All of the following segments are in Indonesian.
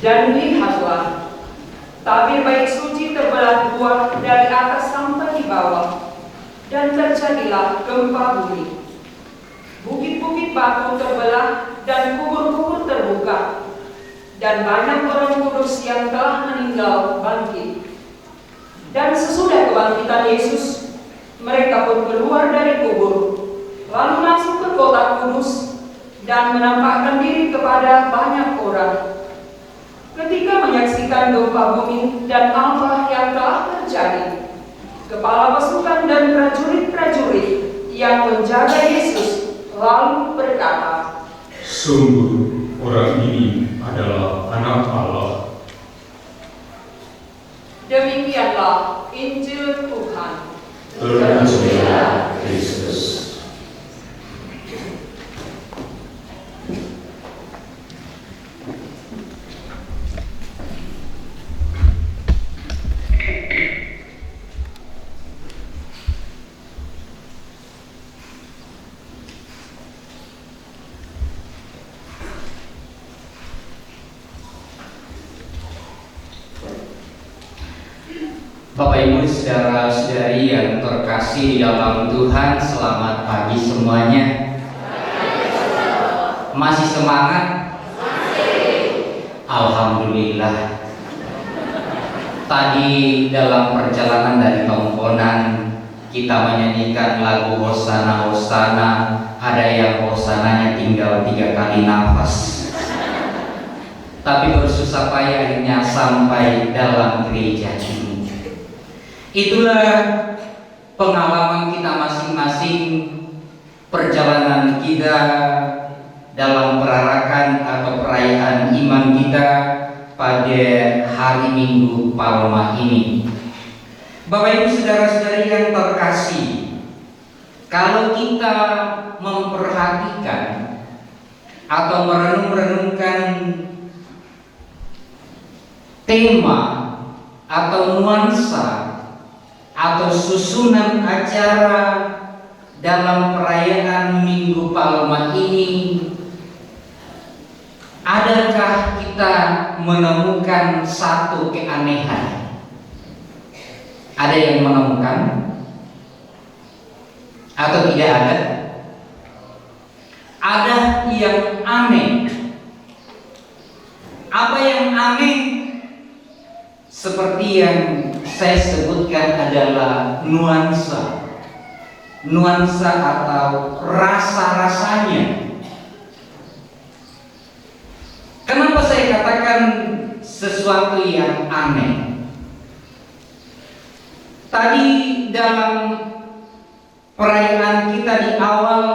Dan lihatlah, tabir bait suci terbelah dua dari atas sampai di bawah, dan terjadilah gempa bumi. Bukit-bukit batu terbelah dan kubur-kubur terbuka, dan banyak orang kudus yang telah meninggal bangkit. Dan sesudah kebangkitan Yesus, mereka pun keluar dari kubur, lalu masuk ke kota kudus, dan menampakkan diri kepada banyak orang. Ketika menyaksikan gempa bumi dan apa yang telah terjadi, kepala pasukan dan prajurit-prajurit yang menjaga Yesus lalu berkata, "Sungguh orang ini adalah Anak Allah." Demikianlah Injil Tuhan. Terpujilah Kristus. Bapak Ibu saudara-saudari yang terkasih di dalam Tuhan, selamat pagi semuanya. Masih semangat? Alhamdulillah. Tadi dalam perjalanan dari Tongkonan kita menyanyikan lagu Hosana Hosana. Ada yang hosananya tinggal 3 kali nafas, tapi bersusah payah akhirnya sampai dalam gereja ini. Itulah pengalaman kita masing-masing, perjalanan kita dalam perarakan atau perayaan iman kita pada hari Minggu Palma ini. Bapak Ibu saudara-saudari yang terkasih, kalau kita memperhatikan atau merenung-renungkan tema atau nuansa atau susunan acara dalam perayaan Minggu Palma ini, adakah kita menemukan satu keanehan? Ada yang menemukan atau tidak ada? Ada yang aneh. Apa yang aneh? Seperti yang saya sebutkan adalah nuansa atau rasa-rasanya. Kenapa saya katakan sesuatu yang aneh? Tadi dalam perayaan kita di awal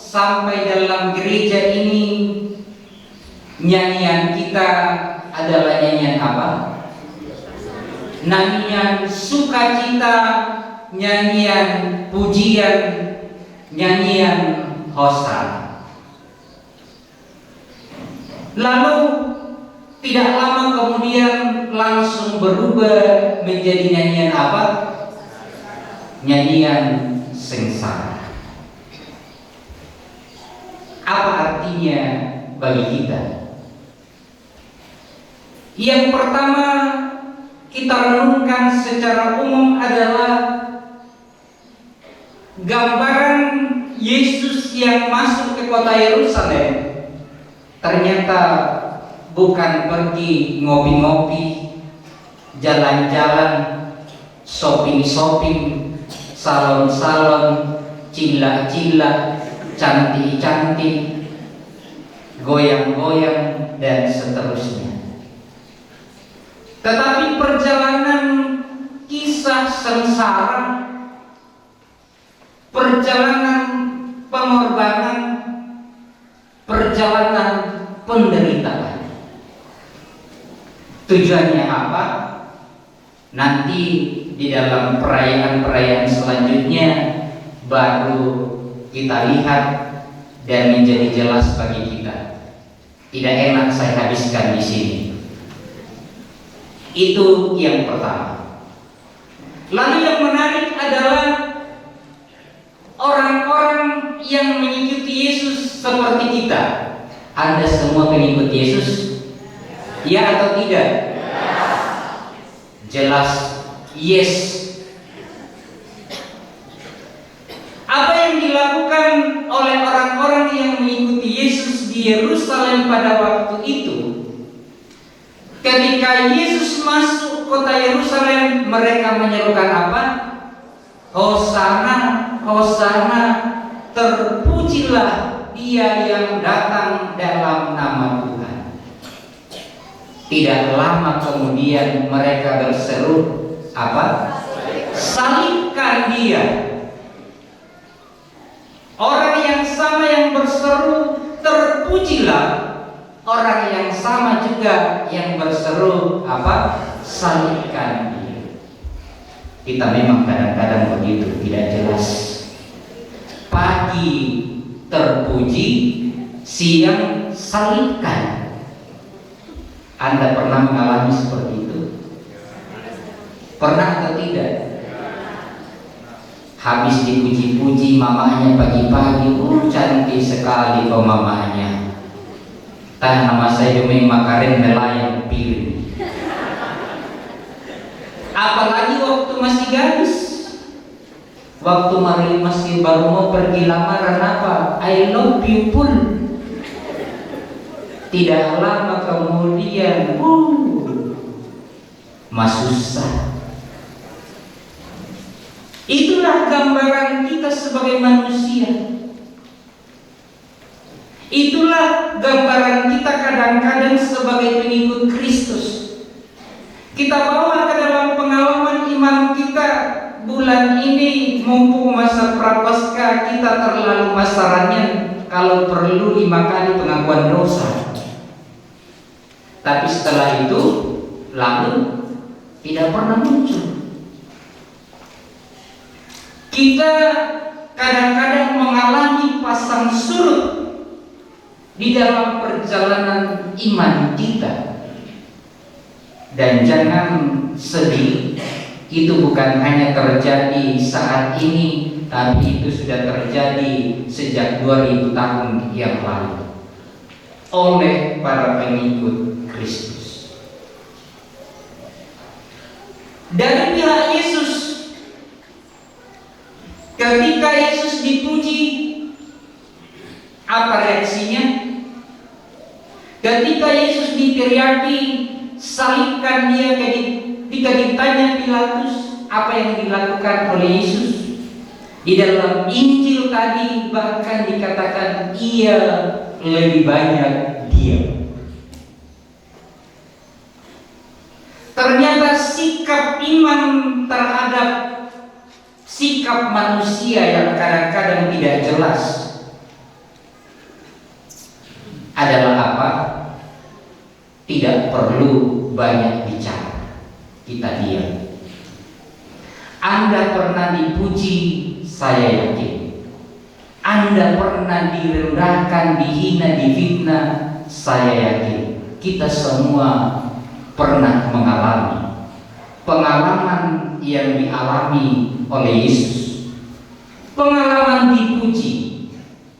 sampai dalam gereja ini, nyanyian kita adalah nyanyian apa? Nyanyian sukacita, nyanyian pujian, nyanyian hosana. Lalu tidak lama kemudian langsung berubah menjadi nyanyian apa? Nyanyian sengsara. Apa artinya bagi kita? Yang pertama kita renungkan secara umum adalah gambaran Yesus yang masuk ke kota Yerusalem. Ternyata bukan pergi ngopi-ngopi, jalan-jalan, shopping-shopping, salon-salon, cila-cila, cantik-cantik, goyang-goyang, dan seterusnya. Tetapi perjalanan kisah sengsara, perjalanan pengorbanan, perjalanan penderitaan. Tujuannya apa? Nanti di dalam perayaan-perayaan selanjutnya baru kita lihat dan menjadi jelas bagi kita. Tidak enak saya habiskan di sini. Itu yang pertama. Lalu yang menarik adalah orang-orang yang mengikuti Yesus seperti kita. Anda semua pengikut Yesus? Ya atau tidak? Jelas, yes. Apa yang dilakukan oleh orang-orang yang mengikuti Yesus di Yerusalem pada waktu itu? Ketika Yesus masuk kota Yerusalem, mereka menyerukan apa? Hosana, Hosana, terpujilah Dia yang datang dalam nama Tuhan. Tidak lama kemudian mereka berseru apa? Salibkan Dia. Orang yang sama yang berseru terpujilah, orang yang sama juga yang berseru apa? Salibkan Dia. Kita memang kadang-kadang begitu, tidak jelas. Pagi terpuji, siang salibkan. Anda pernah mengalami seperti itu? Pernah atau tidak? Habis dipuji-puji mamanya pagi-pagi, cantik sekali kau mamanya. Tan nama saya Jumeng Makarin melayang piring. Apalagi waktu masih gadis, waktu Maria masih baru mau pergi lamaran apa? I love you pun. Tidak lama kemudian, masusah. Itulah gambaran kita sebagai manusia. Itulah gambaran kita kadang-kadang sebagai pengikut Kristus. Kita bawa ke dalam pengalaman iman kita. Bulan ini mumpung masa prapaskah, kita terlalu masarannya kalau perlu 5 kali pengakuan dosa. Tapi setelah itu lalu tidak pernah muncul. Kita kadang-kadang mengalami pasang surut di dalam perjalanan iman kita. Dan jangan sedih, itu bukan hanya terjadi saat ini, tapi itu sudah terjadi sejak 2000 tahun yang lalu oleh para pengikut Kristus. Dari pihak Yesus, ketika Yesus dipuji, apa reaksinya? Ketika Yesus diteriaki, salibkan Dia, ketika ditanya Pilatus apa yang dilakukan oleh Yesus, di dalam Injil tadi bahkan dikatakan Ia lebih banyak diam. Ternyata sikap iman terhadap sikap manusia yang kadang-kadang tidak jelas adalah apa? Tidak perlu banyak bicara, kita diam. Anda pernah dipuji, saya yakin. Anda pernah direndahkan, dihina, difitnah, saya yakin. Kita semua pernah mengalami pengalaman yang dialami oleh Yesus. Pengalaman dipuji,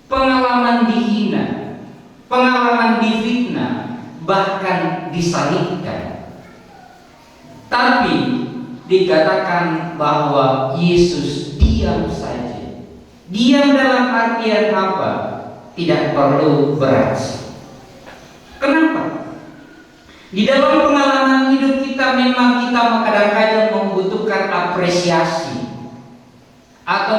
pengalaman dihina, pengalaman difitnah, bahkan disalibkan. Tapi dikatakan bahwa Yesus diam saja. Diam dalam artian apa? Tidak perlu bereaksi. Kenapa? Di dalam pengalaman hidup kita memang kita kadang-kadang membutuhkan apresiasi atau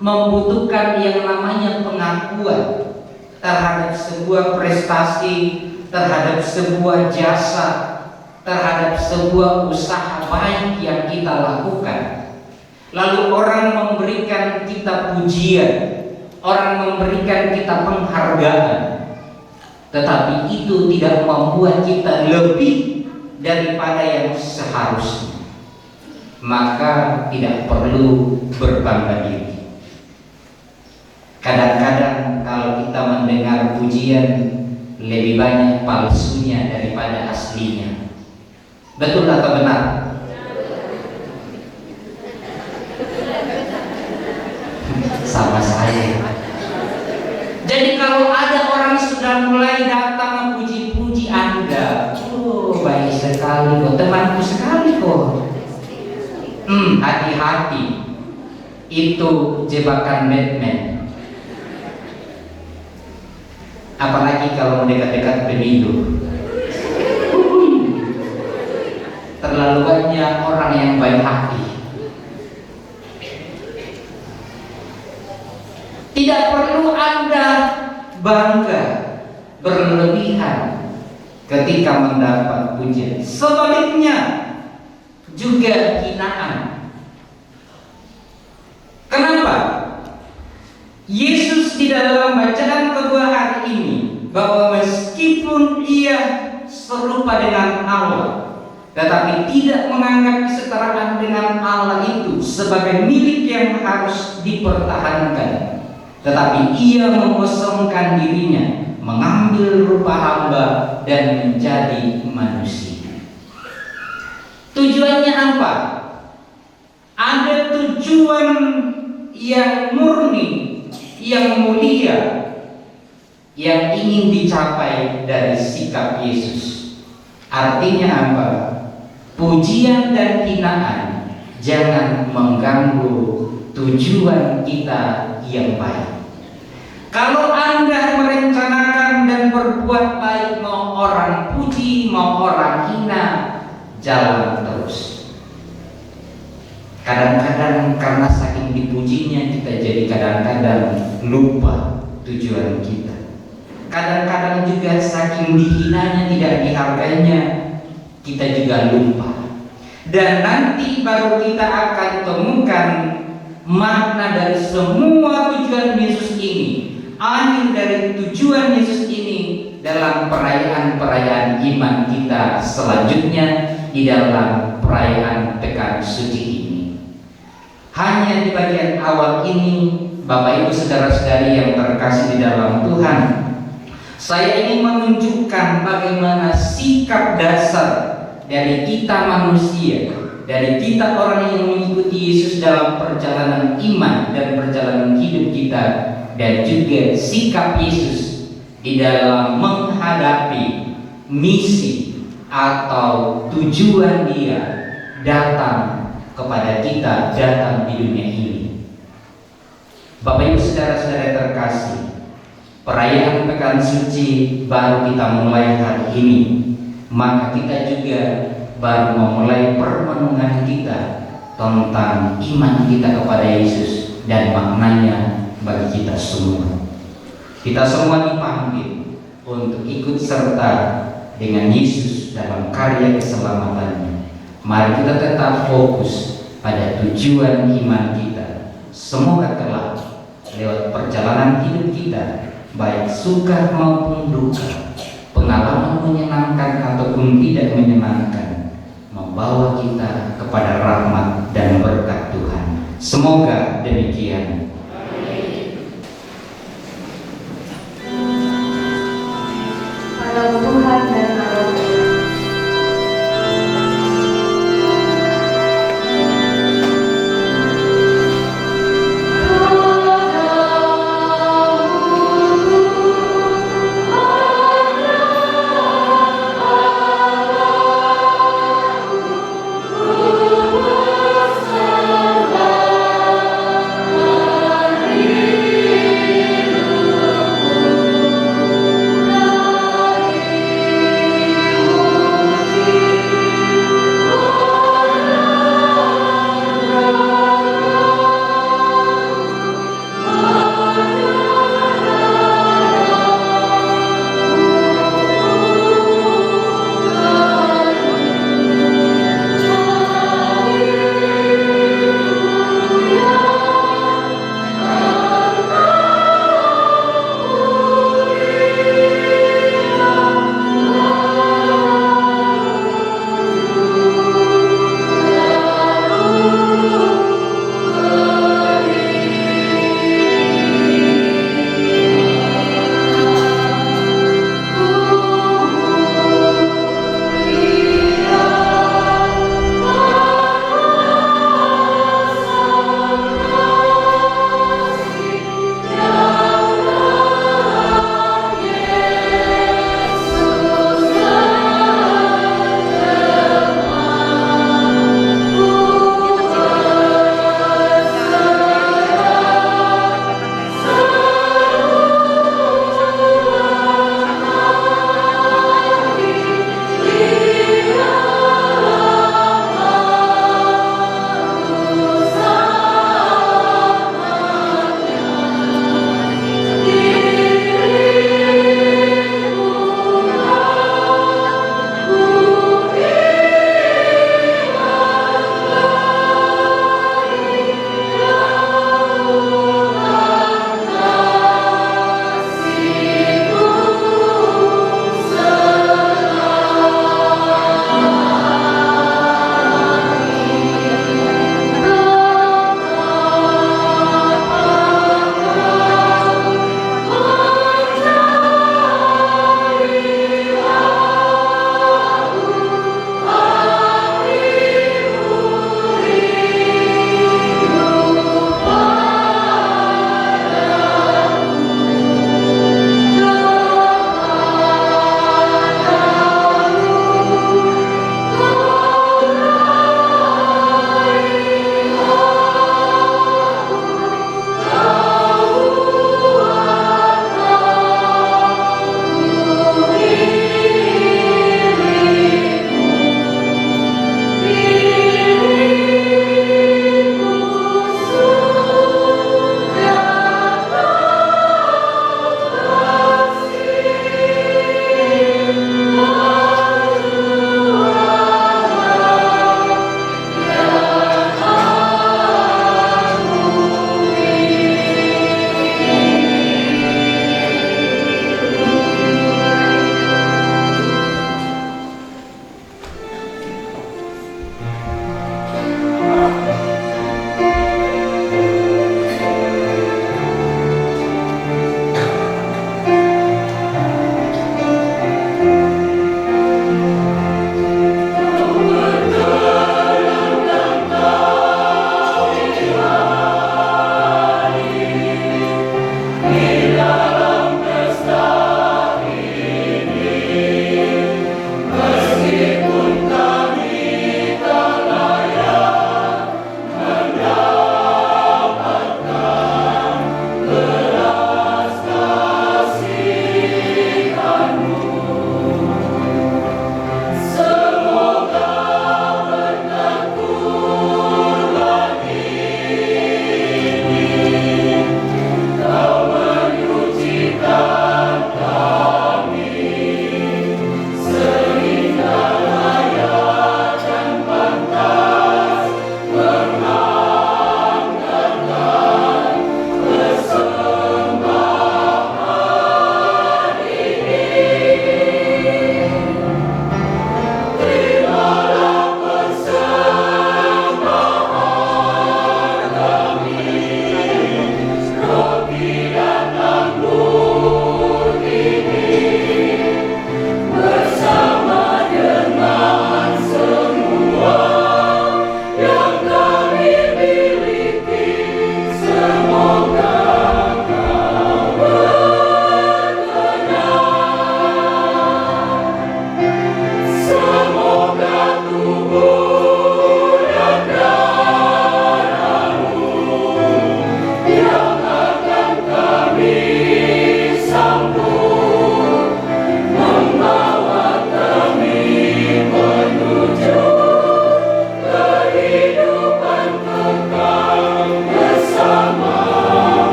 membutuhkan yang namanya pengakuan terhadap sebuah prestasi, terhadap sebuah jasa, terhadap sebuah usaha baik yang kita lakukan. Lalu orang memberikan kita pujian, orang memberikan kita penghargaan, tetapi itu tidak membuat kita lebih daripada yang seharusnya. Maka tidak perlu berbangga diri. Kadang-kadang kalau kita mendengar pujian, lebih banyak palsunya daripada aslinya. Betul atau benar? Sama saya. Jadi kalau ada orang sudah mulai datang memuji-puji Anda, hati-hati, itu jebakan Batman. Apalagi kalau mendekat-dekat pemilu. Terlalu banyak orang yang baik hati. Tidak perlu Anda bangga berlebihan ketika mendapat pujian. Sebaliknya juga hinaan. Kenapa? Yesus di dalam bacaan kedua hari ini bahwa meskipun ia serupa dengan Allah, tetapi tidak menganggap kesetaraan dengan Allah itu sebagai milik yang harus dipertahankan, tetapi ia mengosongkan dirinya, mengambil rupa hamba dan menjadi manusia. Tujuannya apa? Ada tujuan yang murni, yang mulia, yang ingin dicapai dari sikap Yesus. Artinya apa? Pujian dan hinaan jangan mengganggu tujuan kita yang baik. Kalau Anda merencanakan dan berbuat baik, mau orang puji, mau orang hina, jalan terus. Kadang-kadang karena saking dipujinya kita jadi kadang-kadang lupa tujuan kita. Kadang-kadang juga saking dihinanya, tidak dihargainya, kita juga lupa. Dan nanti baru kita akan temukan makna dari semua tujuan Yesus ini. Akhir dari tujuan Yesus ini dalam perayaan-perayaan iman kita selanjutnya di dalam perayaan pekan suci ini. Hanya di bagian awal ini, Bapak Ibu saudara-saudari yang terkasih di dalam Tuhan, saya ingin menunjukkan bagaimana sikap dasar dari kita manusia, dari kita orang yang mengikuti Yesus dalam perjalanan iman dan perjalanan hidup kita, dan juga sikap Yesus di dalam menghadapi misi atau tujuan Dia datang kepada kita, datang di dunia ini. Bapak Ibu saudara-saudara terkasih, perayaan pekan suci baru kita mulai hari ini, maka kita juga baru memulai permenungan kita tentang iman kita kepada Yesus dan maknanya bagi kita semua. Kita semua dipanggil untuk ikut serta dengan Yesus dalam karya keselamatannya. Mari kita tetap fokus pada tujuan iman kita. Semoga kelak lewat perjalanan hidup kita, baik suka maupun duka, pengalaman menyenangkan ataupun tidak menyenangkan, membawa kita kepada rahmat dan berkat Tuhan. Semoga demikian. Salam Tuhan dan salam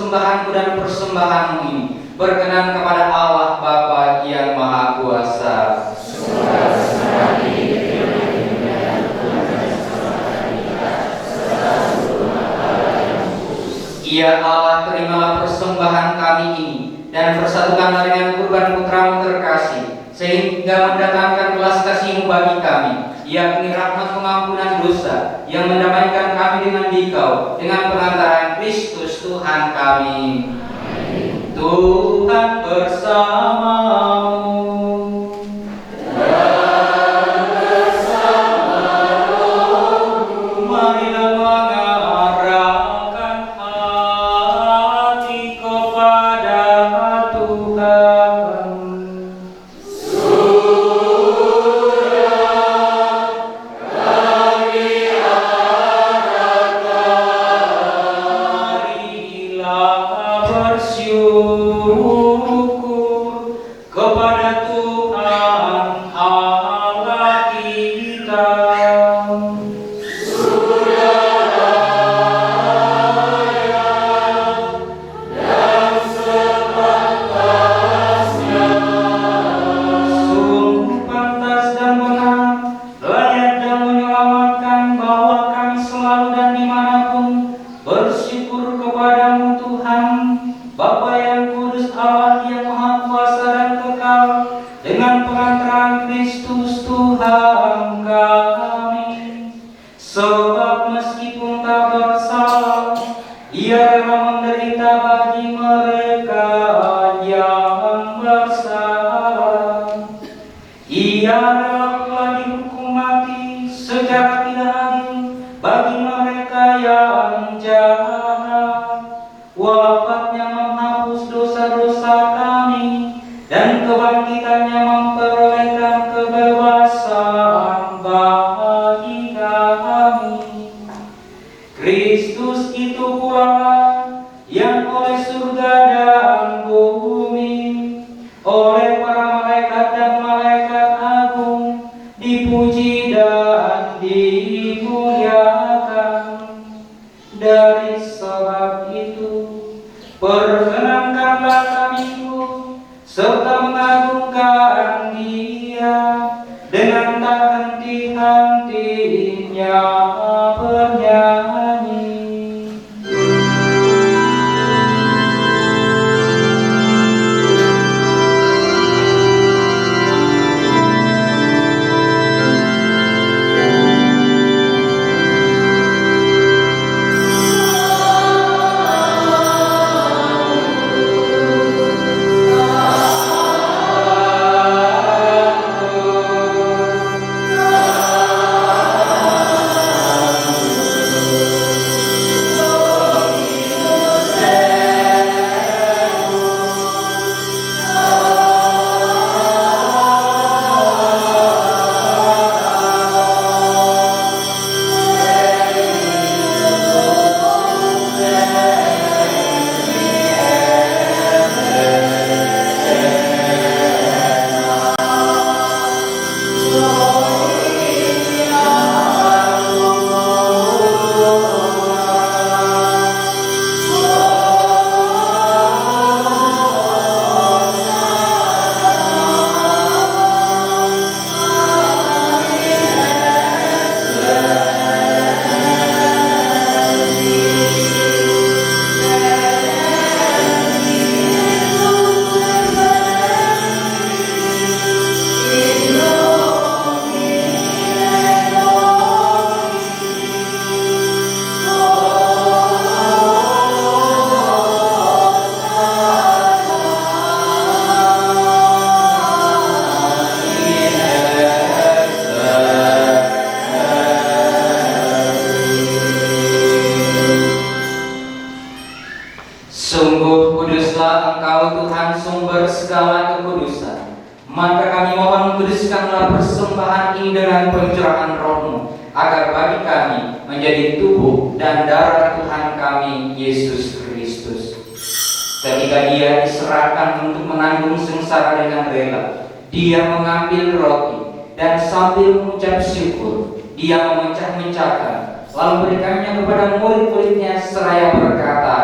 persembahanku dan persembahanmu ini berkenan kepada Allah Bapa yang Maha Kuasa. Ya Allah, terimalah persembahan kami ini dan persatukanlah dengan kurban putramu terkasih, sehingga mendatangkan belas kasih-Mu bagi kami, yakni rahmat pengampunan dosa yang mendamaikan kami dengan Dikau dengan pengantaran Kristus Tuhan kami. Tuhan bersamamu. Marilah mengarahkan hati kepada Tuhan. Bersyukur kepada Tuhan Allah kita. Sungguh pantas dan benar, layak dan menyelamatkan bahwa kami selalu dan dimanapun bersyukur kepadamu Tuhan, Bapa yang kudus, Allah yang Maha Kuasa dan kekal, dengan pengantaran Kristus Tuhan kami. Sebab meskipun tak bersalah, Ia rela menderita bagi mereka yang bersalah. Ia rela pula dihukum mati secara tidak adil bagi mereka yang jahat. Wafatnya menghapus dosa-dosa kami dan kebangkitannya memperolehkan kebebasan bagi kami. Kristus itu pula yang oleh surga dan bumi, oleh para malaikat dan malaikat agung dipuji dan dimuliakan. Dari sebab itu, perkenankanlah kami serta mengagungkan Dia dengan tak henti-hentinya bernyanyi. Sungguh kuduslah Engkau Tuhan, sumber segala kekudusan. Maka kami mohon kuduskanlah persembahan ini dengan pencurahan Roh-Mu, agar bagi kami menjadi tubuh dan darah Tuhan kami Yesus Kristus. Ketika Dia diserahkan untuk menanggung sengsara dengan rela, Dia mengambil roti dan sambil mengucap syukur, Dia memecah-mecahkan, lalu memberikannya kepada murid-muridnya seraya berkata,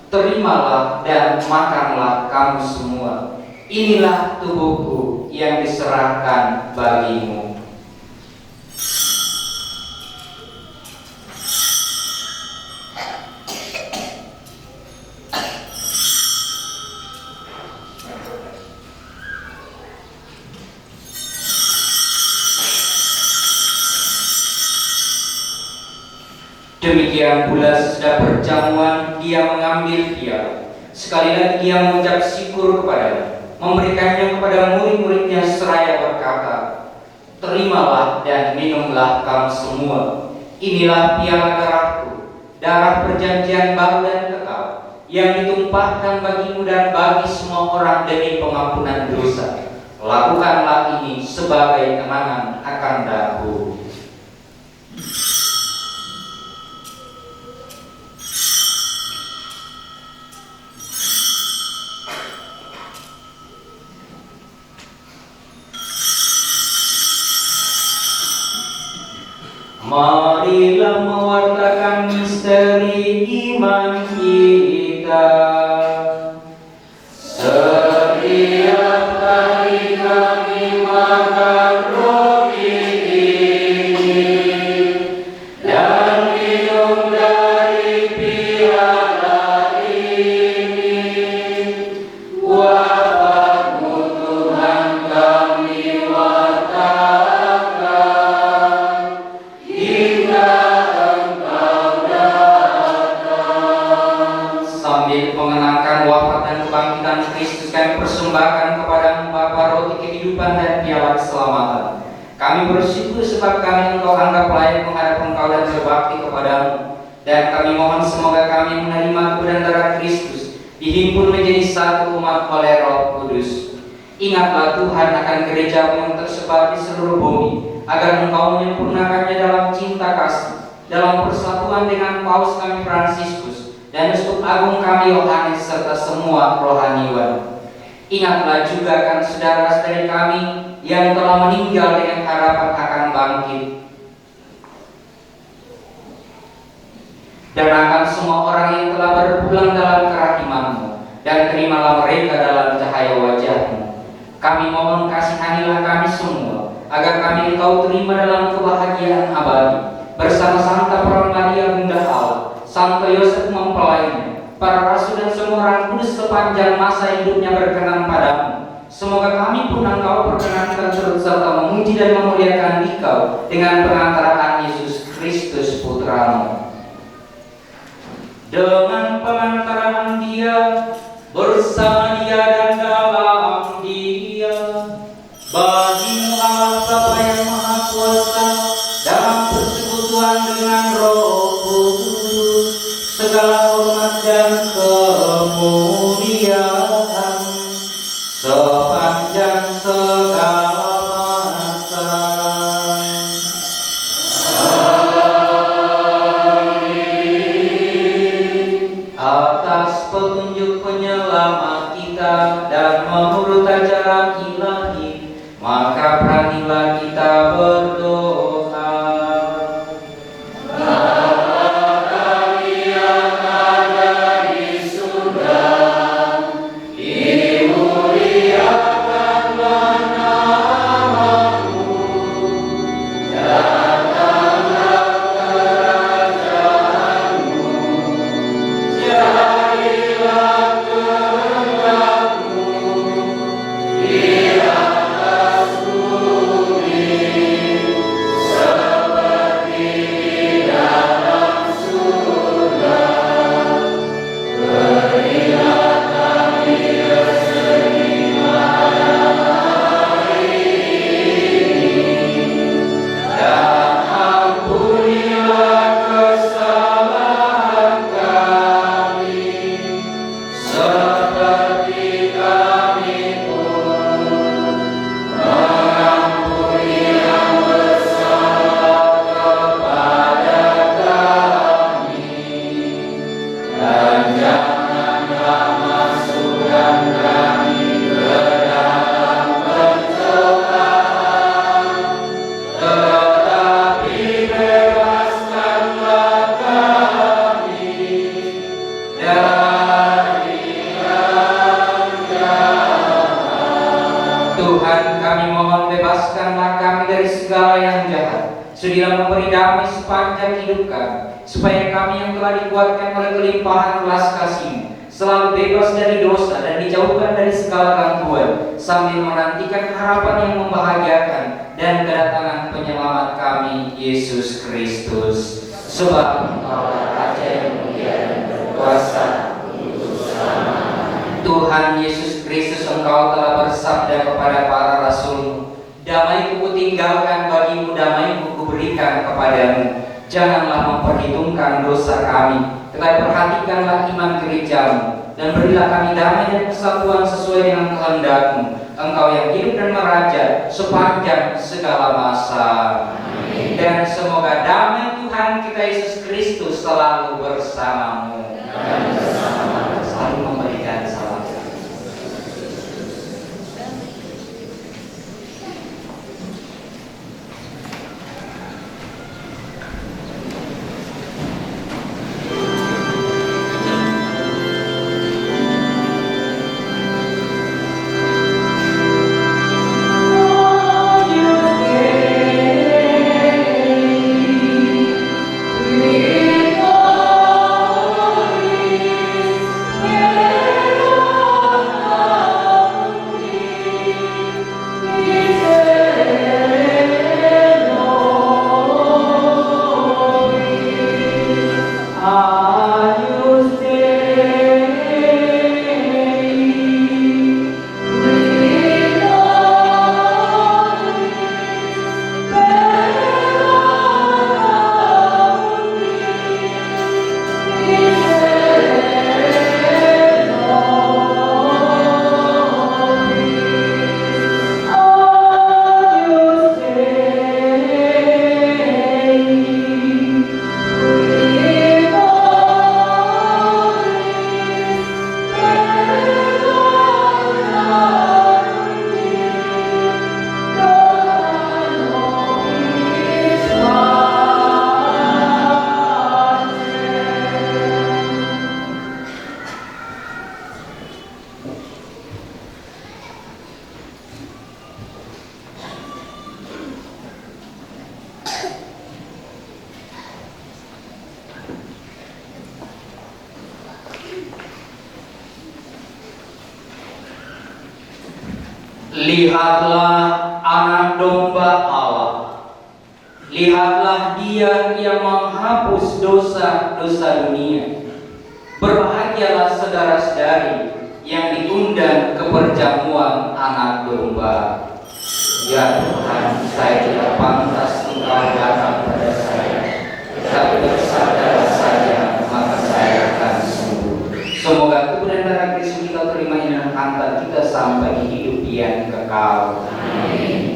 Terimalah dan makanlah kamu semua. Inilah tubuhku yang diserahkan bagimu. Demikian pula sesudah perjamuan dia mengambil piala. Sekali lagi dia mengucap syukur kepadanya, memberikannya kepada murid-muridnya seraya berkata, terimalah dan minumlah kamu semua. Inilah piala darahku, darah perjanjian baru dan kekal, yang ditumpahkan bagimu dan bagi semua orang demi pengampunan dosa. Lakukanlah ini sebagai kenangan akan aku. Marilah mewartakan misteri iman kita. Setiap kali kami makan roti ini dan minum dari piala ini, wafat-Mu Tuhan kami wartakan. Mengenangkan wafat dan kebangkitan Kristus, kami persembahkan kepada-Mu Bapa roti kehidupan dan piala keselamatan. Kami bersyukur sebab kami Engkau anggap layak menghadap Engkau dan berbakti kepada-Mu. Dan kami mohon semoga kami menerima tubuh dan darah Kristus, dihimpun menjadi satu umat oleh Roh Kudus. Ingatlah Tuhan akan gereja-Mu yang tersebar di seluruh bumi, agar Engkau menyempurnakannya dalam cinta kasih, dalam persatuan dengan Paus kami Fransiskus dan Uskup Agung kami Yohanes serta semua rohaniwan. Ingatlah juga akan saudara-saudari kami yang telah meninggal dengan harapan akan bangkit, dan akan semua orang yang telah berpulang dalam kerahiman-Mu, dan terimalah mereka dalam cahaya wajah-Mu. Kami mohon kasihanilah kami semua, agar kami Engkau terima dalam kebahagiaan abadi bersama Santa Peron Maria Bunda Allah, Santo Yosef mempelainya, para rasul dan semua orang kudus sepanjang masa hidupnya berkenan padamu. Semoga kami pun Engkau perkenankan turut serta memuji dan memuliakan Dikau dengan pengantaraan Yesus Kristus Putra-Mu. Dengan pengantaraan Dia, bersama Dia dan dalam Dia, bagi-Mu Allah Bapa yang Maha Kuasa, dalam persekutuan dengan Roh Kudus, segala hormat dan kemuliaan sepanjang segala masa. Amin. Atas petunjuk penyelamat kita dan menurut ajaran ilahi, maka beranilah kita berdoa. Sudilah memberi damai sepanjang hidup kami, supaya kami yang telah dikuatkan oleh kelimpahan belas kasih-Mu selalu bebas dari dosa dan dijauhkan dari segala gangguan, sambil menantikan harapan yang membahagiakan dan kedatangan penyelamat kami, Yesus Kristus. Sebab Engkaulah Raja yang mulia dan berkuasa untuk selama-lamanya. Tuhan Yesus Kristus, Engkau telah bersabda kepada para rasul-Mu, damai-Ku kutinggalkan bagimu, damai-Ku kuberikan kepadamu. Janganlah memperhitungkan dosa kami, tetapi perhatikanlah iman gereja-Mu, dan berilah kami damai dan kesatuan sesuai dengan kehendak-Mu. Engkau yang hidup dan meraja sepanjang segala masa. Amin. Dan semoga damai Tuhan kita Yesus Kristus selalu bersamamu. Dan bersama selalu memberikan salam. Lihatlah anak domba Allah. Lihatlah Dia yang menghapus dosa-dosa dunia. Berbahagialah saudara-saudari yang diundang ke perjamuan anak domba. Ya Tuhan, saya tidak pantas Engkau datang pada saya, tetapi bersabdalah saja, maka saya akan sembuh. Semoga tubuh dan darah Kristus kita terima dan hantar kita sampai di hidup yang kekal. Amin.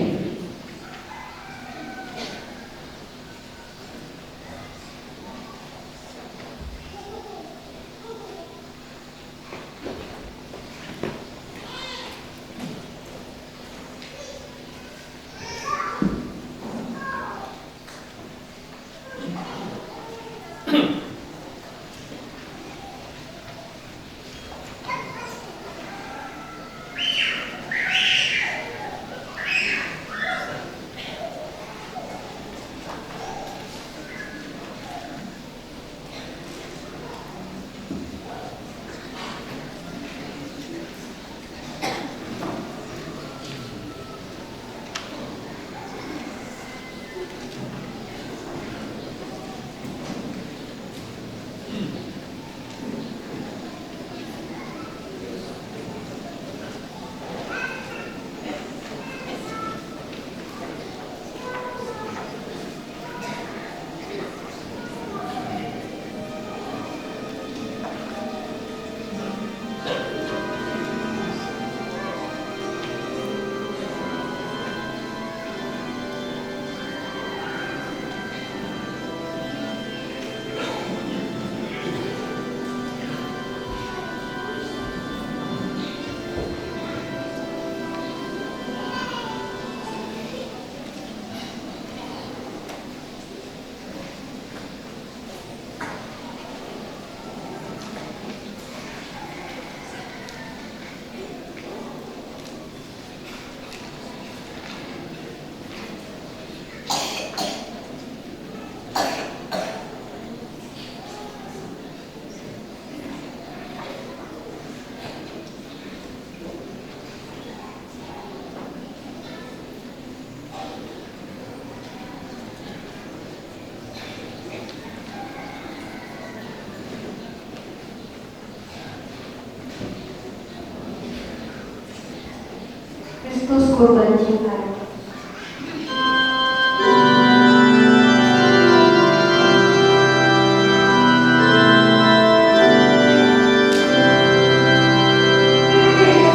Kristus kurban cinta. Yesus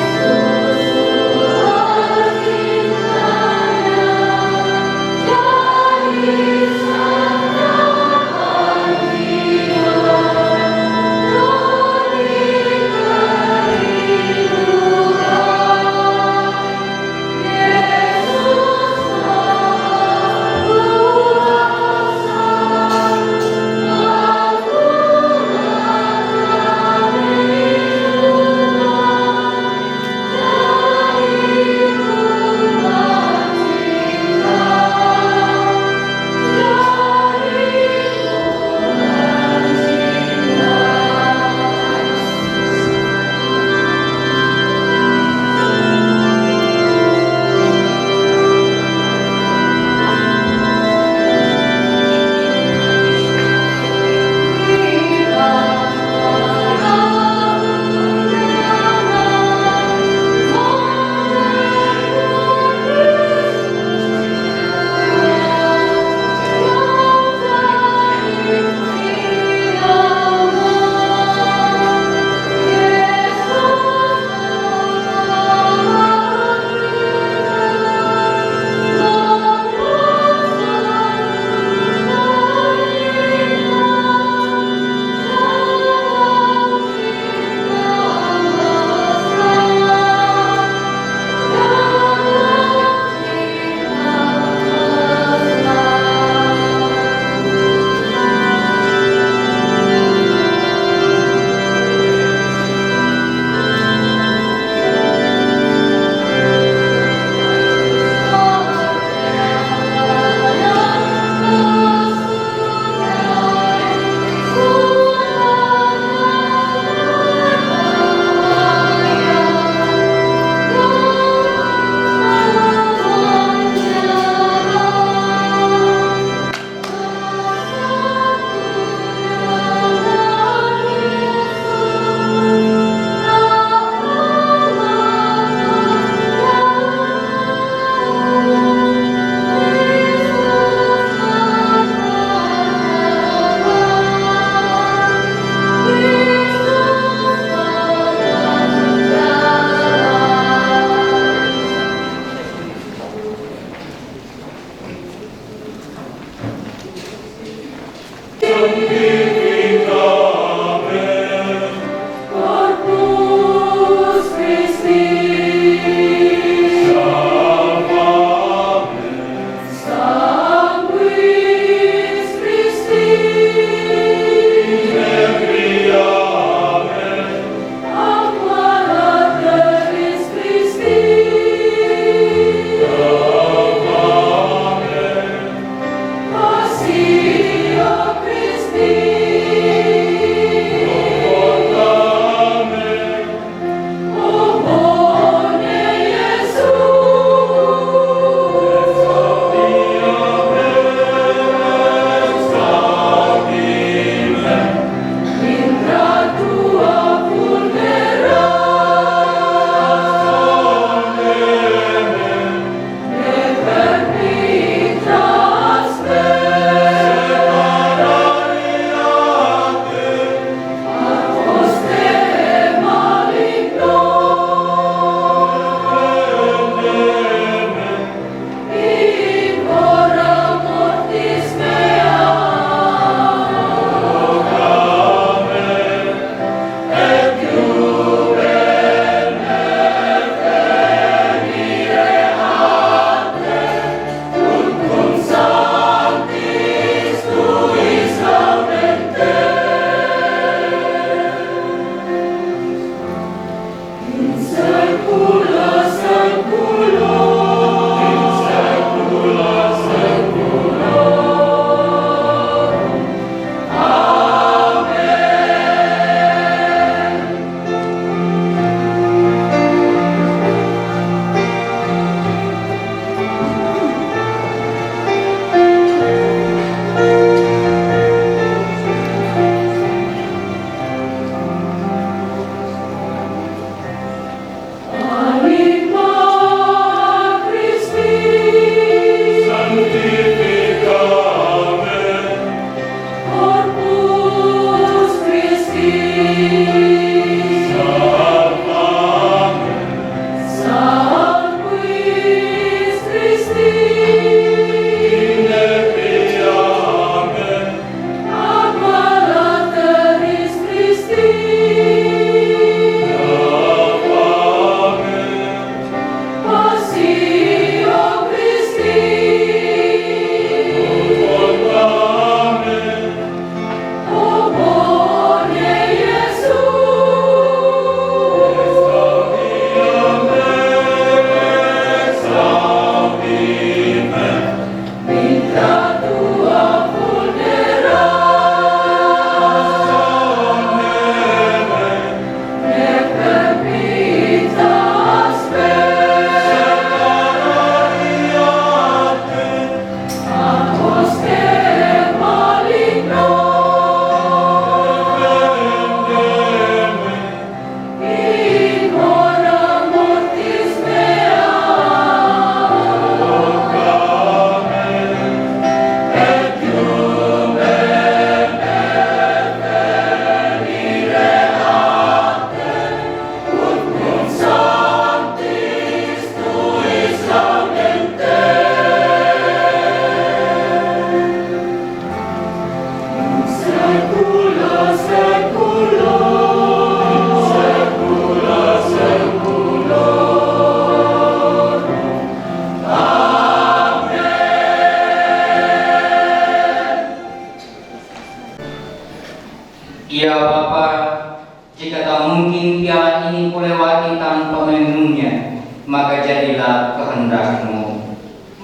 mungkin piala ini kulewati tanpa meminumnya, maka jadilah kehendak-Mu.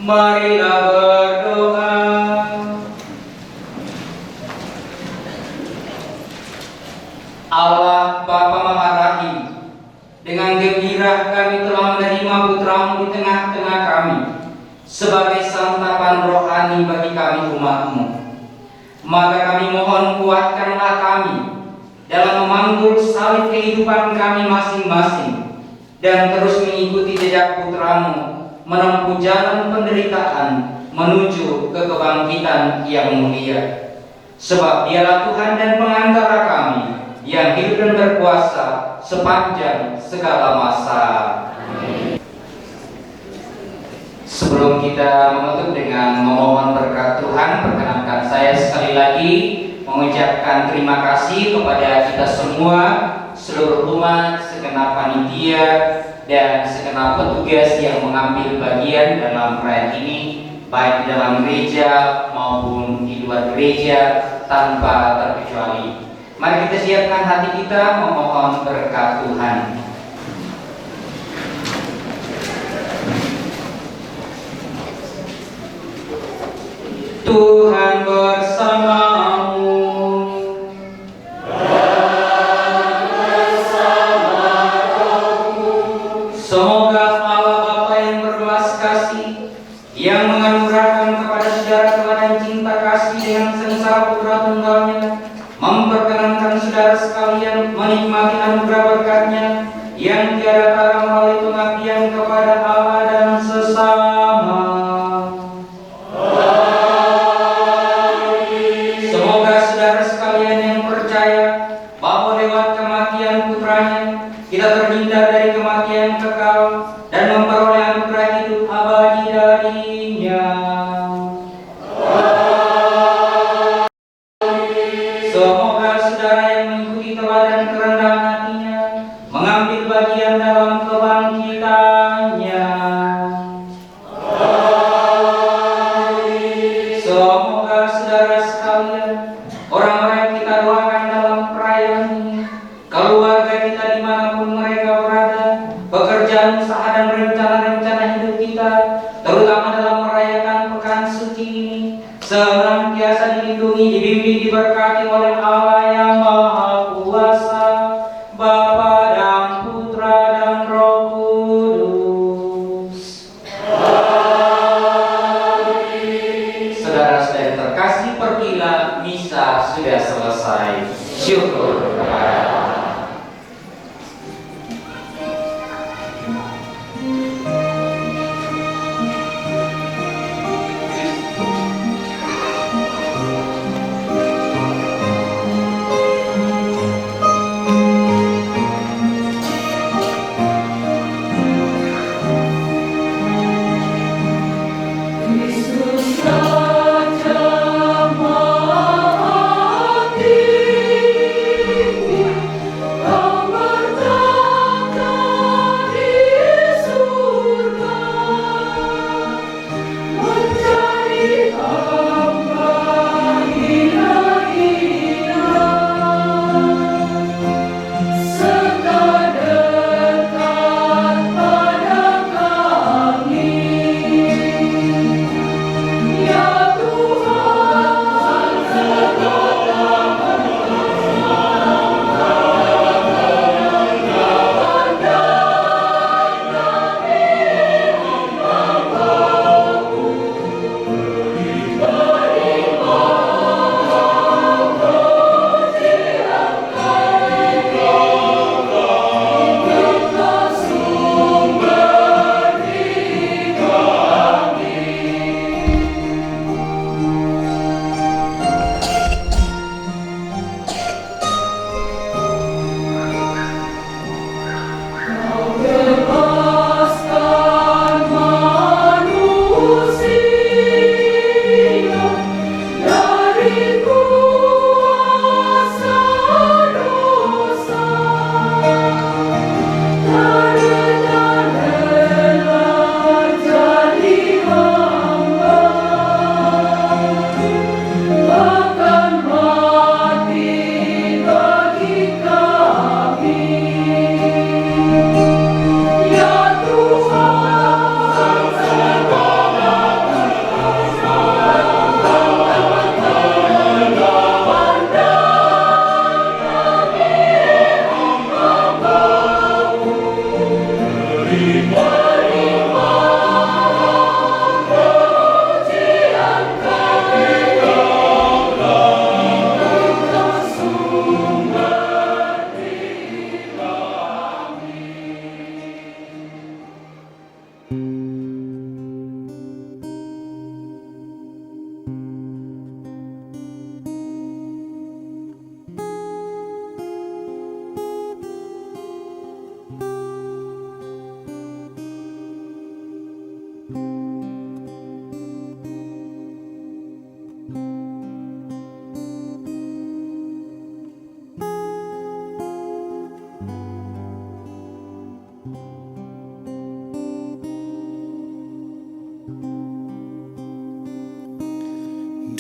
Marilah berdoa. Allah Bapa Maha Rahim, dengan gembira kami telah menerima Putra-Mu di tengah-tengah kami sebagai santapan rohani bagi kami umat-Mu. Maka kami mohon, kuatkanlah kami dalam memanggul salib kehidupan kami masing-masing dan terus mengikuti jejak Putra-Mu menempuh jalan penderitaan menuju ke kebangkitan yang mulia. Sebab Dialah Tuhan dan pengantara kami yang hidup dan berkuasa sepanjang segala masa. Sebelum kita menutup dengan memohon berkat Tuhan, perkenankan saya sekali lagi mengucapkan terima kasih kepada kita semua, seluruh umat, segenap panitia, dan segenap petugas yang mengambil bagian dalam perayaan ini, baik di dalam gereja maupun di luar gereja tanpa terkecuali. Mari kita siapkan hati kita memohon berkat Tuhan. Tuhan bersamamu. Semoga Allah Bapa yang berbelas kasih, yang menganugerahkan kepada saudara teladan cinta kasih dengan sengsara Putra Tunggalnya, memperkenankan saudara sekalian menikmati anugerah berkat-Nya yang tiada tara melalui pengabdian kepada Allah dan sesama. Semoga saudara sekalian yang percaya bahwa lewat kematian Putranya kita terhindar dari kematian kekal dan memperoleh anugerah hidup abadi darinya. Semoga saudara yang mengikuti teladan kerendahan hatinya mengambil bagian dalam kebangkitannya. Semoga saudara sekalian, orang-orang yang kita doakan dalam perayaan ini, keluarga kita dimanapun mereka berada, pekerjaan, usaha, dan rencana-rencana hidup kita, terutama dalam merayakan pekan suci ini, senantiasa dilindungi, dibimbing, diberkati oleh Allah yang Maha Kuasa, Bapa dan Putra dan Roh Kudus. Saudara-saudara terkasih, pergilah, misa sudah selesai. Syukur kepada Allah.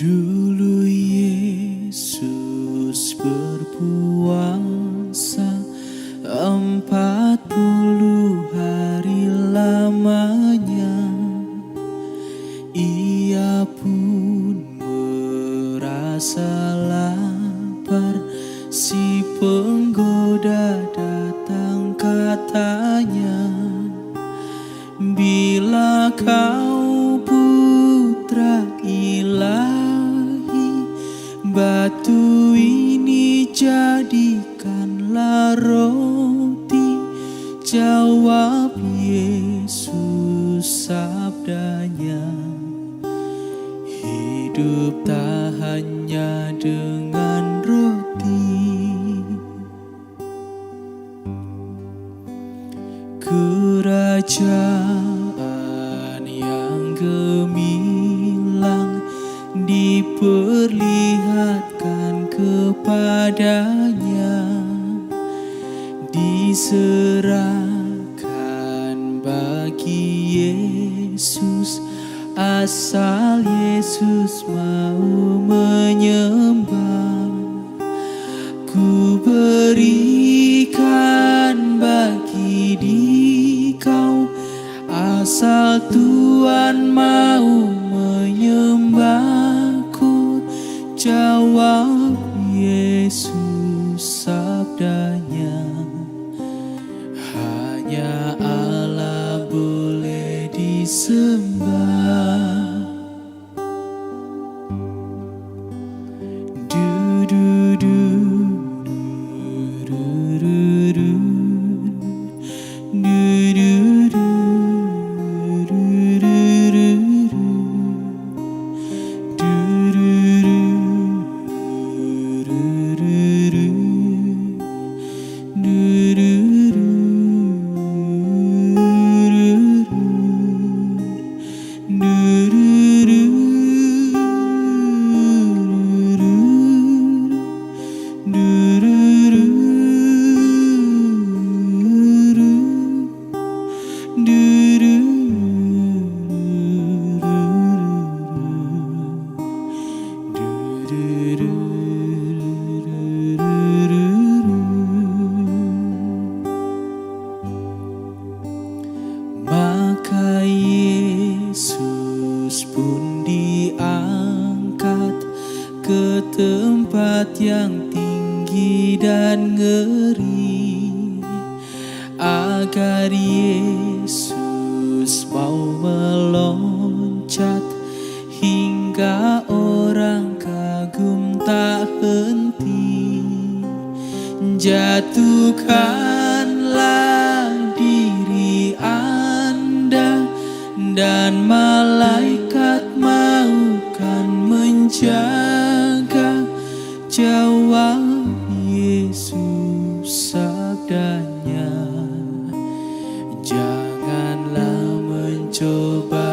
Dulu Yesus berpuasa 40 hari lamanya. Ia pun merasa lapar, si penggoda datang katanya, bila kau putra ilahi, batu ini jadikanlah roti. Jawab Yesus sabdanya, hidup tak hanya dengan roti. Kerajaan yang gemilang diperlihatkan kepadanya, diserahkan bagi Yesus, asal Yesus mau menyembah. Ku berikan bagi dikau, asal Tuhan mau menyembahku. Jawab Yesus sabdanya, hanya Allah boleh disembah. Maka Yesus pun diangkat ke tempat yang tinggi dan ngeri, agar Yesus mau meloncat, hingga orang kagum tak henti. Jatuhkanlah diri Anda, dan malaikat maukan menjaga. Jawab Yesus sabdanya, janganlah mencoba